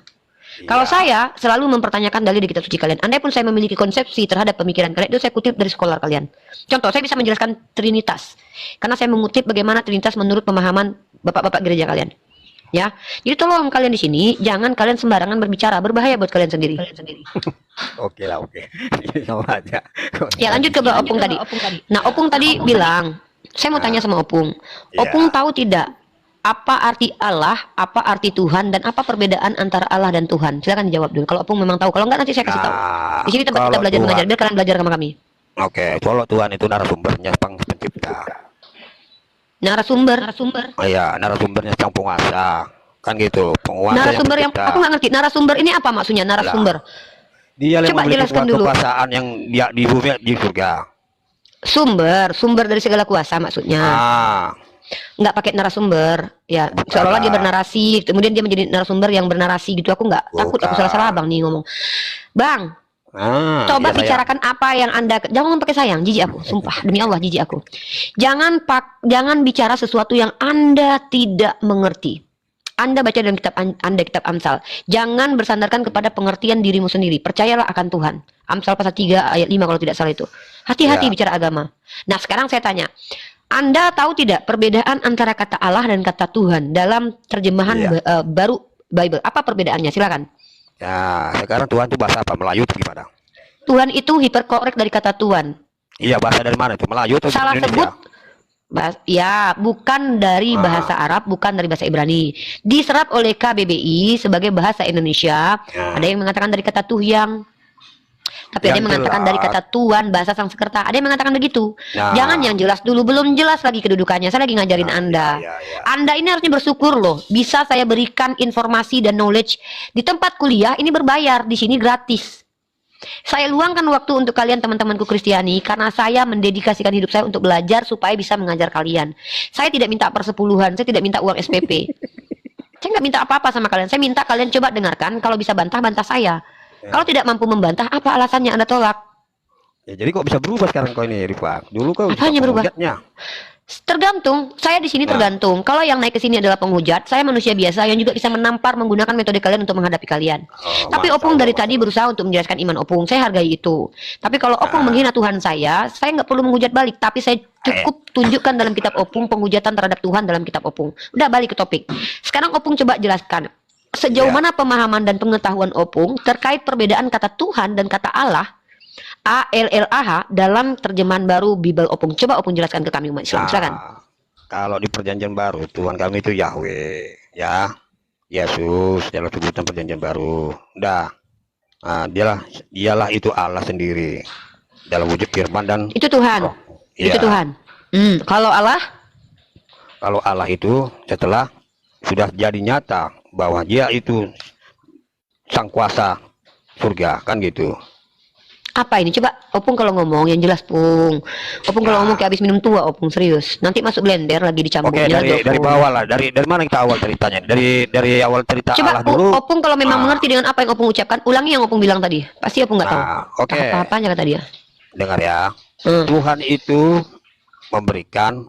C: Kalau saya selalu mempertanyakan dalil di kitab suci kalian, andai pun saya memiliki konsepsi terhadap pemikiran kalian, itu saya kutip dari sekolah kalian. Contoh, saya bisa menjelaskan Trinitas, karena saya mengutip bagaimana Trinitas menurut pemahaman bapak-bapak gereja kalian. Ya, jadi tolong kalian di sini jangan kalian sembarangan berbicara, berbahaya buat kalian sendiri.
B: Oke lah, oke.
C: Ya lanjut ke Opung tadi. Nah, Opung tadi bilang, saya mau tanya sama Opung. Opung tahu tidak apa arti Allah, apa arti Tuhan, dan apa perbedaan antara Allah dan Tuhan? Silakan dijawab dulu. Kalau Opung memang tahu, kalau enggak nanti saya kasih tahu. Di sini tempat kita belajar mengajar, biar kalian belajar sama kami.
B: Oke, kalau Tuhan itu narasumbernya sang pencipta.
C: Narasumber.
B: Oh iya, narasumbernya sang penguasa. Kan gitu, penguasa.
C: Narasumber yang aku nggak ngerti. Narasumber ini apa maksudnya? Narasumber.
B: Dia yang
C: coba
B: memiliki
C: jelaskan dulu.
B: kekuasaan yang dia di bumi di surga.
C: Sumber dari segala kuasa maksudnya. Nggak pakai narasumber, ya seolah-olah dia bernarasi, kemudian dia menjadi narasumber yang bernarasi gitu. Aku nggak takut, aku salah abang nih ngomong. Bang, coba ya, bicarakan apa yang Anda, jangan pakai sayang, jijik aku, sumpah demi Allah jijik aku. Jangan bicara sesuatu yang Anda tidak mengerti. Anda baca dalam kitab Anda, kitab Amsal. Jangan bersandarkan kepada pengertian dirimu sendiri. Percayalah akan Tuhan. Amsal pasal 3 ayat 5 kalau tidak salah itu. Hati-hati bicara agama. Nah, sekarang saya tanya, Anda tahu tidak perbedaan antara kata Allah dan kata Tuhan dalam terjemahan baru Bible? Apa perbedaannya? Silakan.
B: Ya, sekarang Tuhan itu bahasa apa? Melayu atau gimana? Tuhan
C: itu hiperkorek dari kata Tuhan.
B: Iya, bahasa dari mana itu? Melayu atau
C: salah Indonesia? Ya, bukan dari bahasa Arab, bukan dari bahasa Ibrani. Diserap oleh KBBI sebagai bahasa Indonesia. Ada yang mengatakan dari kata tuhyang. Tapi ada yang mengatakan dari kata Tuhan, bahasa Sanskerta. Ada yang mengatakan begitu. Jangan yang jelas dulu, belum jelas lagi kedudukannya. Saya lagi ngajarin Anda. Anda ini harusnya bersyukur loh. Bisa saya berikan informasi dan knowledge di tempat kuliah ini berbayar, di sini gratis. Saya luangkan waktu untuk kalian teman-temanku Kristiani karena saya mendedikasikan hidup saya untuk belajar supaya bisa mengajar kalian. Saya tidak minta persepuluhan, saya tidak minta uang SPP. Saya nggak minta apa-apa sama kalian. Saya minta kalian coba dengarkan. Kalau bisa bantah saya. Kalau tidak mampu membantah, apa alasannya Anda tolak?
B: Ya, jadi kok bisa berubah sekarang kau ini, Rifat? Dulu kau
C: apanya berubah? Tergantung. Saya di sini tergantung. Kalau yang naik ke sini adalah penghujat, saya manusia biasa yang juga bisa menampar menggunakan metode kalian untuk menghadapi kalian. Tapi Opung dari tadi berusaha untuk menjelaskan iman Opung. Saya hargai itu. Tapi kalau Opung menghina Tuhan saya nggak perlu menghujat balik. Tapi saya cukup tunjukkan dalam kitab Opung penghujatan terhadap Tuhan dalam kitab Opung. Udah, balik ke topik. Sekarang Opung coba jelaskan. Sejauh mana pemahaman dan pengetahuan Opung terkait perbedaan kata Tuhan dan kata Allah ALLAH dalam terjemahan baru Bible Opung. Coba Opung jelaskan ke kami umat Islam. Silakan. Kalau
B: di perjanjian baru Tuhan kami itu Yahweh, ya, Yesus dalam sebutan perjanjian baru. Udah, dialah itu Allah sendiri dalam wujud firman dan
C: itu Tuhan. Itu Tuhan. Kalau Allah
B: itu setelah sudah jadi nyata bahwa dia itu sang kuasa surga, kan gitu.
C: Apa ini? Coba Opung kalau ngomong yang jelas, Pung. Opung kalau ngomong kayak habis minum tua, Opung, serius. Nanti masuk blender lagi dicampur.
B: Oke, dari bawah lah. Dari mana kita awal ceritanya? Dari awal cerita
C: coba,
B: Allah dulu.
C: Opung kalau memang mengerti dengan apa yang Opung ucapkan, ulangi yang Opung bilang tadi. Pasti Opung nggak tahu.
B: Oke.
C: Apa-apanya kata dia.
B: Dengar ya. Tuhan itu memberikan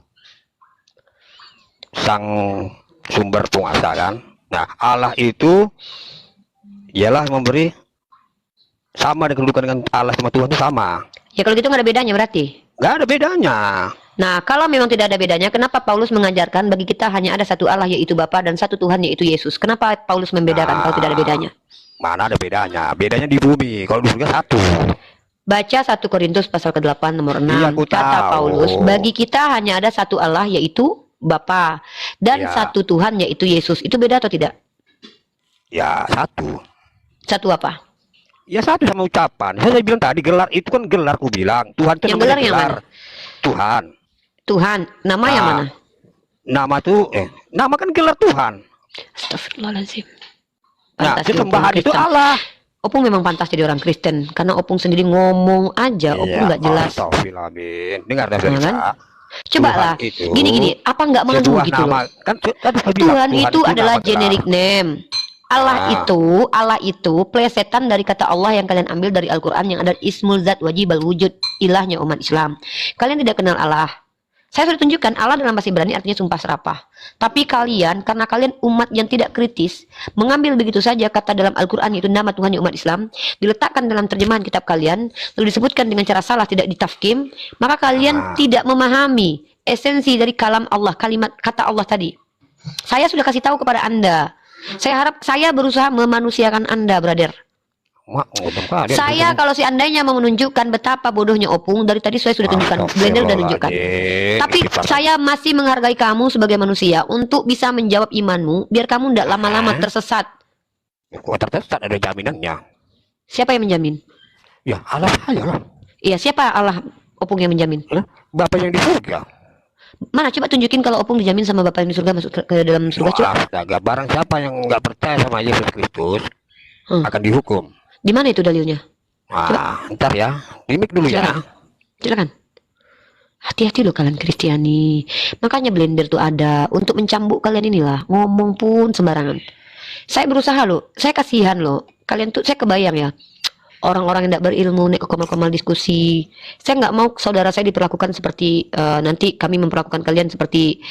B: sang sumber penguasa, kan? Nah, Allah itu ialah memberi, sama dengan kedudukan dengan Allah sama Tuhan itu sama.
C: Ya kalau gitu nggak ada bedanya berarti?
B: Nggak ada bedanya.
C: Nah, kalau memang tidak ada bedanya, kenapa Paulus mengajarkan bagi kita hanya ada satu Allah yaitu Bapa dan satu Tuhan yaitu Yesus? Kenapa Paulus membedakan kalau tidak ada bedanya?
B: Mana ada bedanya? Bedanya di bumi. Kalau di surga satu.
C: Baca 1 Korintus pasal ke-8 nomor 6.
B: Iya,
C: kata Paulus, bagi kita hanya ada satu Allah yaitu Bapa dan satu Tuhan yaitu Yesus. Itu beda atau tidak?
B: Ya, satu.
C: Satu apa?
B: Ya satu sama ucapan. Saya bilang tadi gelar itu kan gelar, ku bilang. Tuhan itu
C: yang gelar yang mana?
B: Tuhan.
C: Tuhan. Nama yang mana?
B: Nama tuh nama kan gelar Tuhan.
C: Astagfirullahaladzim.
B: Nah,
C: Pantas jadi
B: sesembahan
C: orang
B: itu
C: Kristen.
B: Allah.
C: Opung memang pantas jadi orang Kristen karena Opung sendiri ngomong aja, Opung nggak jelas.
B: Astagfirullahaladzim. Dengar dah
C: Nah, kan?
B: Felisa.
C: Coba
B: Tuhan
C: lah,
B: itu
C: gini, apa nggak mengandung
B: sebuah
C: gitu
B: nama.
C: loh?
B: Kan tadi saya bilang,
C: Tuhan itu adalah
B: nama
C: generic
B: gelar.
C: name. Allah itu plesetan dari kata Allah yang kalian ambil dari Al-Quran yang ada ismul zat wajibal wujud, ilahnya umat Islam. Kalian tidak kenal Allah. Saya sudah tunjukkan Allah dalam bahasa Ibrani artinya sumpah serapah. Tapi kalian, karena kalian umat yang tidak kritis, mengambil begitu saja kata dalam Al-Quran itu nama Tuhannya umat Islam, diletakkan dalam terjemahan kitab kalian, lalu disebutkan dengan cara salah, tidak ditafkim, maka kalian tidak memahami esensi dari kalam Allah, kalimat kata Allah tadi. Saya sudah kasih tahu kepada Anda. Saya harap saya berusaha memanusiakan Anda, brother. Saya kalau seandainya mau menunjukkan betapa bodohnya Opung, dari tadi saya sudah tunjukkan, Blender sudah tunjukkan. Tapi saya masih menghargai kamu sebagai manusia untuk bisa menjawab imanmu, biar kamu tidak lama-lama tersesat.
B: Kok tersesat, ada jaminannya.
C: Siapa yang menjamin?
B: Ya Allah saja lah.
C: Iya, siapa Allah Opung yang menjamin?
B: Bapak yang di surga.
C: Mana coba tunjukin kalau Opung dijamin sama Bapak yang di surga masuk ke dalam surga, coba.
B: Astaga, barang siapa yang nggak percaya sama Yesus Kristus akan dihukum.
C: Di mana itu dalilnya?
B: Ntar ya, limik dulu ya.
C: Silakan. Hati-hati loh kalian Kristiani. Makanya Blender tuh ada untuk mencambuk kalian inilah. Ngomong pun sembarangan. Saya berusaha loh. Saya kasihan loh. Kalian tuh, saya kebayang ya. Orang-orang yang tidak berilmu naik ke komal-komal diskusi. Saya nggak mau saudara saya diperlakukan seperti nanti kami memperlakukan kalian seperti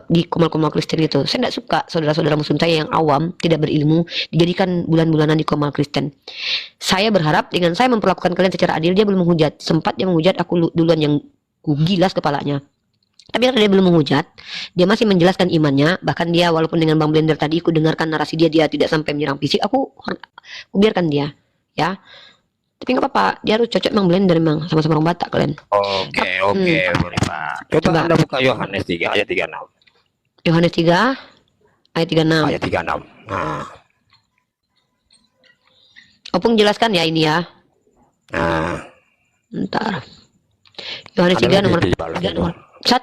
C: di komal-komal Kristen itu. Saya tidak suka saudara-saudara Muslim saya yang awam tidak berilmu dijadikan bulan-bulanan di komal Kristen. Saya berharap dengan saya memperlakukan kalian secara adil, dia belum menghujat. Sempat dia menghujat, aku duluan yang gilas kepalanya. Tapi karena dia belum menghujat, dia masih menjelaskan imannya. Bahkan dia walaupun dengan Bang Blender tadi aku dengarkan narasi dia tidak sampai menyerang fisik, aku biarkan dia. Ya, tapi nggak apa-apa, dia harus cocok memang Blender memang sama-sama orang Batak kalian.
B: Oke, boleh Pak. Coba Anda buka Yohanes 3 ayat 36.
C: Yohanes 3 ayat 36.
B: Ayat 36. Nah.
C: Opung jelaskan ya ini ya. Ntar. Yohanes 3 nomor 1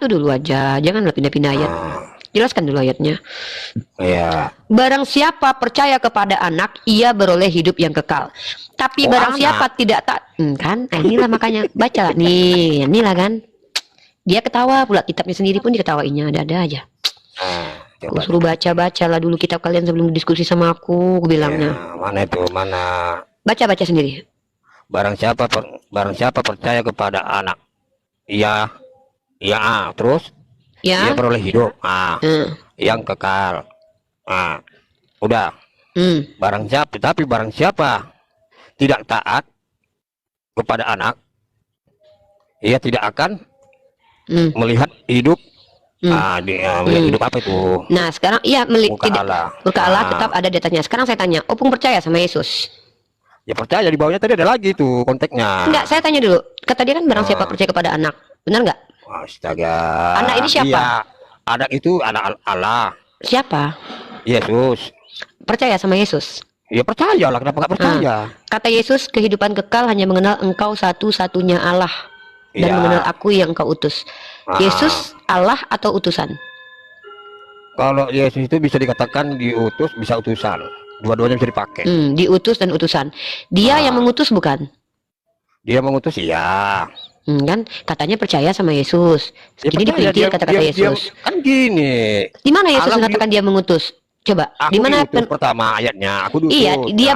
C: dulu aja, janganlah pindah-pindah ayat. Jelaskan dulu ayatnya.
B: Ya.
C: Barang siapa percaya kepada anak, ia beroleh hidup yang kekal. Tapi barang siapa tidak kan? Inilah makanya baca nih, inilah kan. Dia ketawa pula, kitabnya sendiri pun diketawainya, ada aja. Aku suruh baca lah dulu kitab kalian sebelum diskusi sama aku bilangnya.
B: Mana itu? Mana?
C: Baca sendiri.
B: Barang siapa percaya kepada anak, ia terus
C: ya,
B: dia beroleh hidup yang kekal. Udah. Barang siapa tidak taat kepada anak, ia tidak akan melihat hidup. Melihat hidup apa itu?
C: Nah sekarang iya
B: Muka Allah
C: tetap ada datanya. Sekarang saya tanya, Opung percaya sama Yesus?
B: Ya percaya, di bawahnya tadi ada lagi tuh konteksnya.
C: Enggak, saya tanya dulu. Kata dia kan barang siapa percaya kepada anak, benar nggak?
B: Astaga.
C: Anak ini siapa?
B: Iya, anak itu anak Allah.
C: Siapa?
B: Yesus.
C: Percaya sama Yesus?
B: Ya percaya lah, kenapa nggak percaya?
C: Kata Yesus, kehidupan kekal hanya mengenal Engkau satu-satunya Allah dan mengenal Aku yang Engkau utus. Yesus Allah atau utusan?
B: Kalau Yesus itu bisa dikatakan diutus, bisa utusan. Dua-duanya bisa dipakai.
C: Diutus dan utusan. Dia yang mengutus bukan?
B: Dia mengutus, iya.
C: Kan katanya percaya sama Yesus. Jadi dipelintir kata-kata Yesus.
B: Kan gini.
C: Di mana Yesus mengatakan dia mengutus? Coba. Di mana
B: pertama ayatnya? Aku diutus.
C: Iya, dia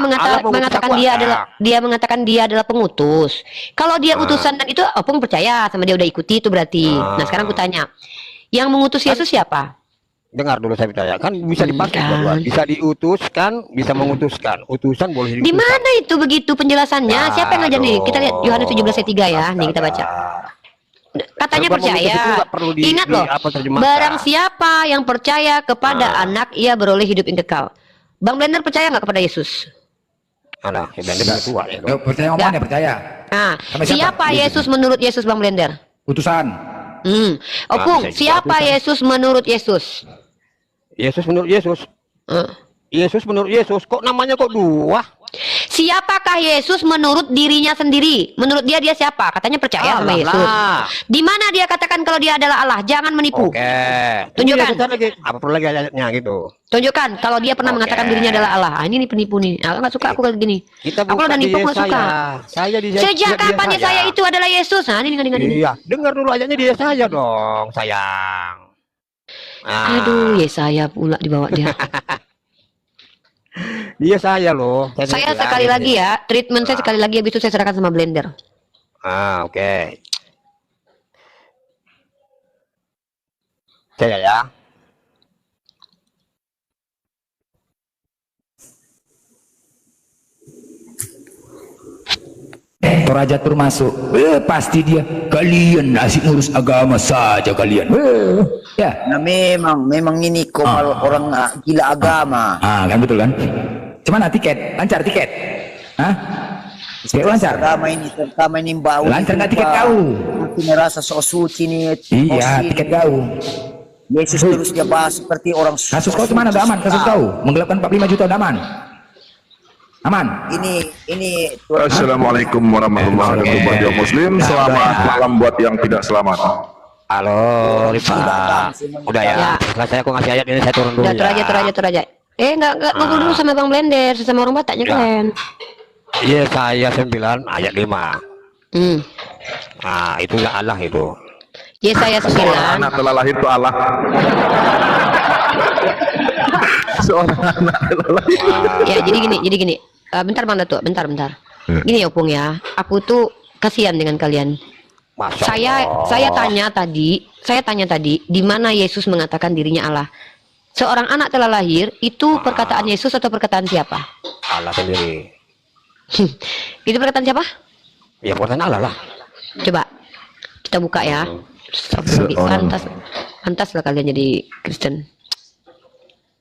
C: mengatakan dia adalah pengutus. Kalau dia utusan dan itu Opung percaya sama dia, udah ikuti itu berarti. Nah, sekarang aku tanya. Yang mengutus Yesus siapa?
B: Dengar dulu saya percaya, kan bisa dipakai dua-dua. Bisa diutuskan, bisa mengutuskan. Utusan boleh diutuskan.
C: Di mana itu begitu penjelasannya? Siapa yang ngajar nih? Kita lihat Yohanes 17 ayat 3 ya. Nih kita baca. Katanya percaya. Ingat loh, barang siapa yang percaya kepada anak, ia beroleh hidup yang kekal. Bang Blender percaya nggak kepada Yesus?
B: Anak, Blender tua ya.
A: Percaya omongannya, percaya.
C: Siapa Yesus menurut Yesus, Bang Blender?
A: Utusan.
C: Opung, siapa Yesus menurut Yesus?
B: Yesus menurut Yesus. Yesus menurut Yesus. Kok namanya kok dua?
C: Siapakah Yesus menurut dirinya sendiri? Menurut dia siapa? Katanya percaya sama Yesus. Di mana dia katakan kalau dia adalah Allah? Jangan menipu.
B: Oke.
C: Tunjukkan.
B: Apa perlu lagi ayatnya gitu?
C: Tunjukkan kalau dia pernah mengatakan dirinya adalah Allah. Ah, ini nih penipu nih. Aku nggak suka aku kayak gini. Aku udah nipu nggak suka. Sejak kapan saya itu adalah Yesus? Nah, ini.
B: Iya, dengar dulu ayatnya dia saya dong, sayang.
C: Aduh, Yesaya pula dibawa dia.
B: Dia saya loh.
C: Saya sekali lagi ya, treatment saya sekali lagi, habis itu saya serahkan sama blender.
B: Oke. Saya ya.
A: Toraja termasuk. Pasti dia. Kalian asik ngurus agama saja kalian. Ya.
I: Nah memang ini komal orang gila agama.
A: Kan betul kan? Cuman tiket, lancar tiket. Tiket lancar.
I: Terutama ini bau.
A: Lancar nggak tiket kau?
I: Aku merasa so suci nih.
A: Iya, tiket kau.
I: Yesus terus dia bahas seperti orang.
A: Kasus kau cemana? Udah aman kasus kau? Menggelapkan 45 juta udah aman. Aman.
I: Ini.
J: Assalamualaikum warahmatullahi wabarakatuh. Muslim, selamat malam buat yang tidak selamat.
B: Halo, Rifa. Udah ya. Setelah saya aku ngasih ayat ini saya turun dulu.
C: Tur aja. Enggak ngobrol dulu sama Bang Blender, sama orang Bataknya kalian.
B: Iya, saya 9 ayat 5. Itulah Allah itu.
C: Yesaya 9.
J: Seorang anak telah lahir itu Allah. Seorang anak telah lahir.
C: Ya, jadi gini. Bentar Bang Datuk, bentar. Gini ya, Opung ya. Aku tuh kasihan dengan kalian. Saya tanya tadi, di mana Yesus mengatakan dirinya Allah? Seorang anak telah lahir, itu perkataan Yesus atau perkataan siapa?
B: Allah sendiri.
C: Itu perkataan siapa?
B: Ya, perkataan Allah lah.
C: Coba kita buka ya. Pantas lah kalian jadi Kristen.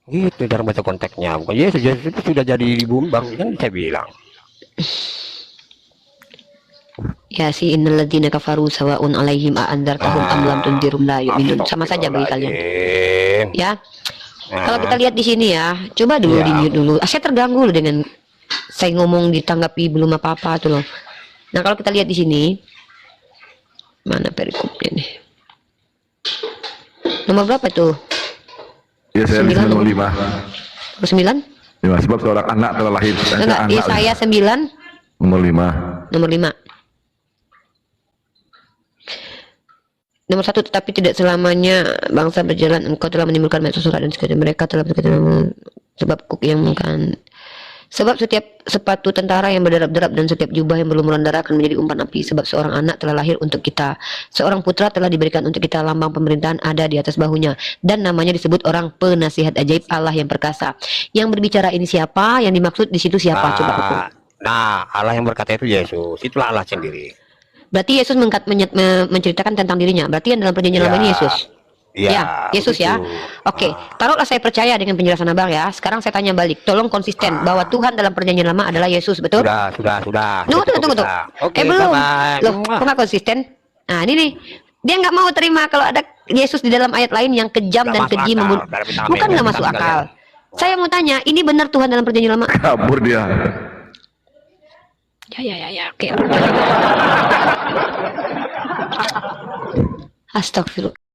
B: Gitu, cara baca konteksnya. Bukan Yesus itu sudah jadi bumbang, kan saya bilang.
C: Ya si innalladzina kafaru sawaun alaihim a'andzartahum am lam tunzirum la yu'minun. Sama saja bagi kalian. Ya. Kalau kita lihat di sini ya, coba dulu di mute dulu. Saya terganggu loh dengan saya ngomong ditanggapi belum apa-apa tuh loh. Nah, kalau kita lihat di sini, mana perikopnya nih? Nomor berapa tuh?
J: Ya, saya 9 nomor 5.
C: 9?
J: 5, sebab seorang anak telah lahir.
C: Enggak, saya 9.
J: Nomor 5.
C: Nomor 5. Nomor 1, tetapi tidak selamanya bangsa berjalan. Engkau telah menimbulkan banyak surat dan sekalian mereka telah berkata sebab kuk yang makan. Sebab setiap sepatu tentara yang berderap-derap dan setiap jubah yang berlumuran darah akan menjadi umpan api. Sebab seorang anak telah lahir untuk kita, seorang putra telah diberikan untuk kita, lambang pemerintahan ada di atas bahunya, dan namanya disebut orang penasihat ajaib, Allah yang perkasa. Yang berbicara ini siapa? Yang dimaksud di situ siapa? Coba hukum.
B: Nah, Allah yang berkata itu Yesus, itulah Allah sendiri.
C: Berarti Yesus menceritakan tentang dirinya. Berarti yang dalam perjanjian lama ini Yesus. Ya, Yesus ya. Oke, taruhlah saya percaya dengan penjelasan Abang ya. Sekarang saya tanya balik. Tolong konsisten bahwa Tuhan dalam perjanjian lama adalah Yesus, betul?
B: Sudah.
C: Tunggu.
B: Oke,
C: belum.
B: bye-bye.
C: Loh, kok nggak konsisten? Nah, ini nih. Dia nggak mau terima kalau ada Yesus di dalam ayat lain yang kejam dan keji membunuh. Bukan nggak masuk akal. Saya mau tanya, ini benar Tuhan dalam perjanjian lama?
J: Kabur dia.
C: Ya, oke. Astagfirullah.